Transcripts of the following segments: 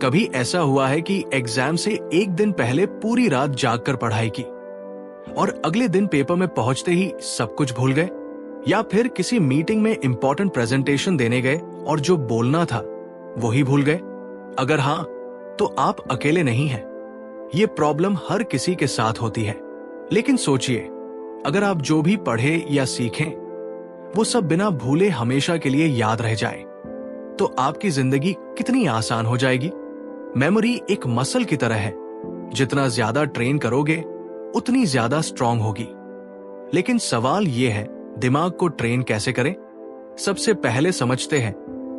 कभी ऐसा हुआ है कि एग्जाम से एक दिन पहले पूरी रात जागकर पढ़ाई की और अगले दिन पेपर में पहुंचते ही सब कुछ भूल गए? या फिर किसी मीटिंग में इंपॉर्टेंट प्रेजेंटेशन देने गए और जो बोलना था वही भूल गए? अगर हाँ, तो आप अकेले नहीं हैं। ये प्रॉब्लम हर किसी के साथ होती है। लेकिन सोचिए, अगर आप जो भी पढ़े या सीखें वो सब बिना भूले हमेशा के लिए याद रह जाए, तो आपकी जिंदगी कितनी आसान हो जाएगी। मेमोरी एक मसल की तरह है, जितना ज्यादा ट्रेन करोगे उतनी ज्यादा स्ट्रांग होगी। लेकिन सवाल यह है, दिमाग को ट्रेन कैसे करें? सबसे पहले समझते हैं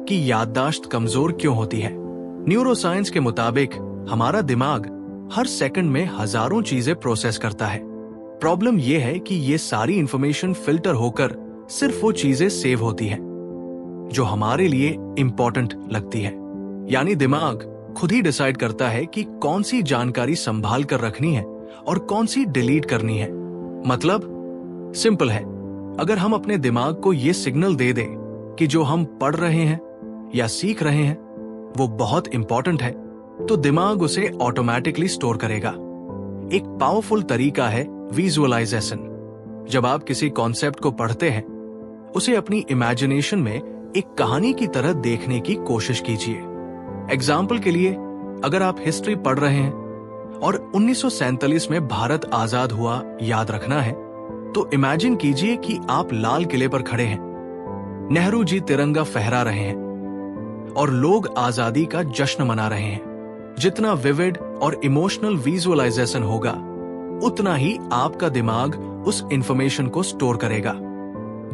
कि याददाश्त कमजोर क्यों होती है। न्यूरोसाइंस के मुताबिक हमारा दिमाग हर सेकंड में हजारों चीजें प्रोसेस करता है। प्रॉब्लम यह है कि ये सारी इंफॉर्मेशन फिल्टर होकर सिर्फ वो चीजें सेव होती हैं जो हमारे लिए इंपॉर्टेंट लगती है। यानी दिमाग खुद ही डिसाइड करता है कि कौन सी जानकारी संभाल कर रखनी है और कौन सी डिलीट करनी है। मतलब सिंपल है, अगर हम अपने दिमाग को ये सिग्नल दे दें कि जो हम पढ़ रहे हैं या सीख रहे हैं वो बहुत इंपॉर्टेंट है, तो दिमाग उसे ऑटोमेटिकली स्टोर करेगा। एक पावरफुल तरीका है विजुअलाइजेशन। जब आप किसी कॉन्सेप्ट को पढ़ते हैं, उसे अपनी इमेजिनेशन में एक कहानी की तरह देखने की कोशिश कीजिए। एग्जाम्पल के लिए, अगर आप हिस्ट्री पढ़ रहे हैं और 1947 में भारत आजाद हुआ याद रखना है, तो इमेजिन कीजिए कि आप लाल किले पर खड़े हैं, नेहरू जी तिरंगा फहरा रहे हैं और लोग आजादी का जश्न मना रहे हैं। जितना विविड और इमोशनल विजुअलाइजेशन होगा, उतना ही आपका दिमाग उस इंफॉर्मेशन को स्टोर करेगा।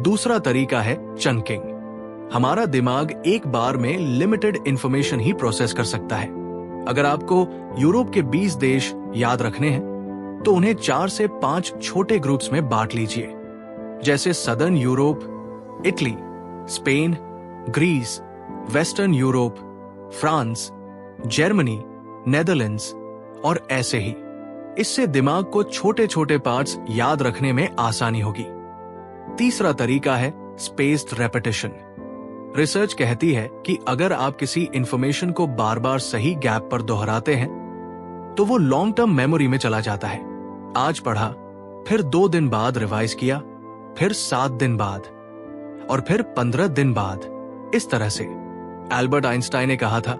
दूसरा तरीका है चंकिंग। हमारा दिमाग एक बार में लिमिटेड इंफॉर्मेशन ही प्रोसेस कर सकता है। अगर आपको यूरोप के 20 देश याद रखने हैं, तो उन्हें 4 से 5 छोटे ग्रुप्स में बांट लीजिए, जैसे southern Europe, Italy, Spain, Greece, western Europe, France, Germany, Netherlands और ऐसे ही। इससे दिमाग को छोटे छोटे पार्ट्स याद रखने में आसानी होगी। तीसरा तरीका है स्पेस्ड रेपिटेशन। रिसर्च कहती है कि अगर आप किसी इंफॉर्मेशन को बार बार सही गैप पर दोहराते हैं, तो वो लॉन्ग टर्म मेमोरी में चला जाता है। आज पढ़ा, फिर 2 दिन बाद रिवाइज किया, फिर 7 दिन बाद और फिर 15 दिन बाद। इस तरह से एल्बर्ट आइंस्टाइन ने कहा था,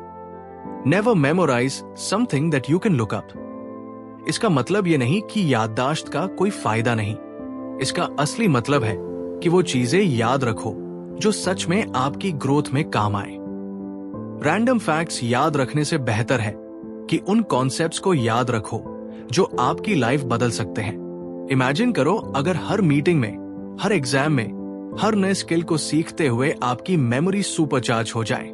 never memorise something that you can look up. इसका मतलब यह नहीं कि याददाश्त का कोई फायदा नहीं। इसका असली मतलब है कि वो चीजें याद रखो जो सच में आपकी ग्रोथ में काम आए। रैंडम फैक्ट्स याद रखने से बेहतर है कि उन कॉन्सेप्ट्स को याद रखो जो आपकी लाइफ बदल सकते हैं। इमेजिन करो, अगर हर मीटिंग में, हर एग्जाम में, हर नए स्किल को सीखते हुए आपकी मेमोरी सुपरचार्ज हो जाए,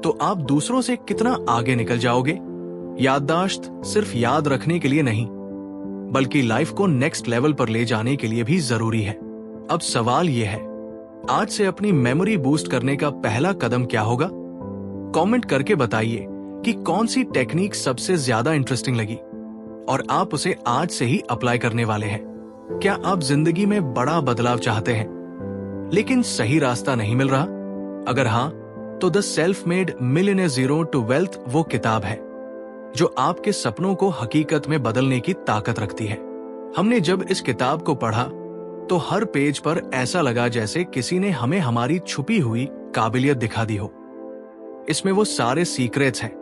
तो आप दूसरों से कितना आगे निकल जाओगे। याददाश्त सिर्फ याद रखने के लिए नहीं, बल्कि लाइफ को नेक्स्ट लेवल पर ले जाने के लिए भी जरूरी है। अब सवाल यह है, आज से अपनी मेमोरी बूस्ट करने का पहला कदम क्या होगा? कमेंट करके बताइए कि कौन सी टेक्निक सबसे ज्यादा इंटरेस्टिंग लगी और आप उसे आज से ही अप्लाई करने वाले हैं। क्या आप जिंदगी में बड़ा बदलाव चाहते हैं, लेकिन सही रास्ता नहीं मिल रहा? अगर हाँ, तो the self made millionaire zero to wealth वो किताब है जो आपके सपनों को हकीकत में बदलने की ताकत रखती है। हमने जब इस किताब को पढ़ा, तो हर पेज पर ऐसा लगा जैसे किसी ने हमें हमारी छुपी हुई काबिलियत दिखा दी हो। इसमें वो सारे सीक्रेट्स हैं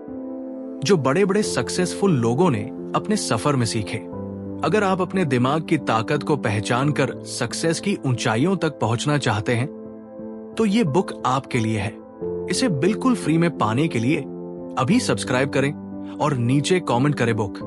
जो बड़े बड़े सक्सेसफुल लोगों ने अपने सफर में सीखे। अगर आप अपने दिमाग की ताकत को पहचान कर सक्सेस की ऊंचाइयों तक पहुंचना चाहते हैं, तो ये बुक आपके लिए है। इसे बिल्कुल फ्री में पाने के लिए अभी सब्सक्राइब करें और नीचे कमेंट करें बुक।